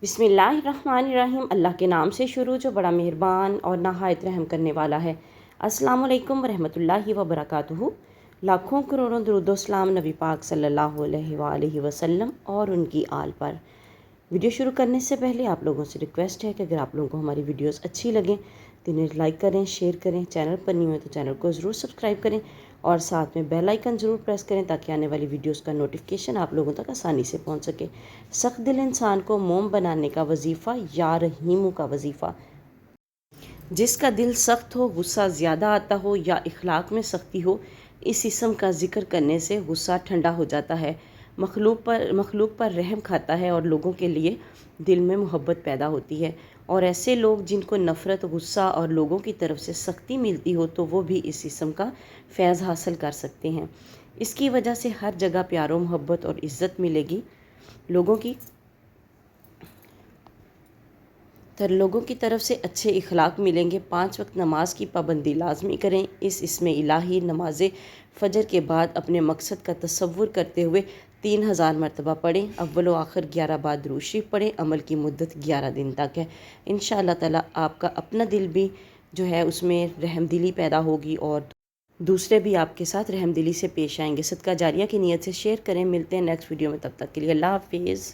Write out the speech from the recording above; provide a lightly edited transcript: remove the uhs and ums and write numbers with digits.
बिस्मिल्लाहिर्रहमानिर्रहीम। अल्लाह के नाम से शुरू जो बड़ा मेहरबान और नहायत रहम करने वाला है। अस्सलामु अलैकुम वरहमतुल्लाहि वबरकातुहू। लाखों करोड़ों दुरूद व सलाम नबी पाक सल्लल्लाहु अलैहि वसल्लम और उनकी आल पर। वीडियो शुरू करने से पहले आप लोगों से रिक्वेस्ट है कि अगर आप लोगों को हमारी वीडियोस अच्छी लगें तो इन्हें लाइक करें, शेयर करें, चैनल पर नहीं हो तो चैनल को ज़रूर सब्सक्राइब करें और साथ में बेल आइकन ज़रूर प्रेस करें ताकि आने वाली वीडियोस का नोटिफिकेशन आप लोगों तक आसानी से पहुंच सके। सख्त दिल इंसान को मोम बनाने का वजीफ़ा या रहीमों का वजीफ़ा। जिसका दिल सख्त हो, गुस्सा ज़्यादा आता हो या इखलाक में सख्ती हो, इस इस्म का ज़िक्र करने से गुस्सा ठंडा हो जाता है, मखलूक पर रहम खाता है और लोगों के लिए दिल में मोहब्बत पैदा होती है। और ऐसे लोग जिनको नफ़रत, गुस्सा और लोगों की तरफ से सख्ती मिलती हो तो वो भी इस इस्म का फैज़ हासिल कर सकते हैं। इसकी वजह से हर जगह प्यार, मोहब्बत और इज़्ज़त मिलेगी। लोगों की तरफ से अच्छे इखलाक मिलेंगे। 5 वक्त नमाज की पाबंदी लाजमी करें। इसमें इलाही नमाज फ़जर के बाद अपने मकसद का तसव्वुर करते हुए 3000 मरतबा पढ़ें। अव्वल व आखिर 11 बार दुरूद शरीफ पढ़ें। अमल की मुद्दत 11 दिन तक है। इंशाअल्लाह ताला आपका अपना दिल भी जो है उसमें रहमदिली पैदा होगी और दूसरे भी आपके साथ रहमदिली से पेश आएंगे। सदका जारिया की नीयत से शेयर करें। मिलते हैं नेक्स्ट वीडियो में, तब तक के लिए अल्लाह हाफिज़।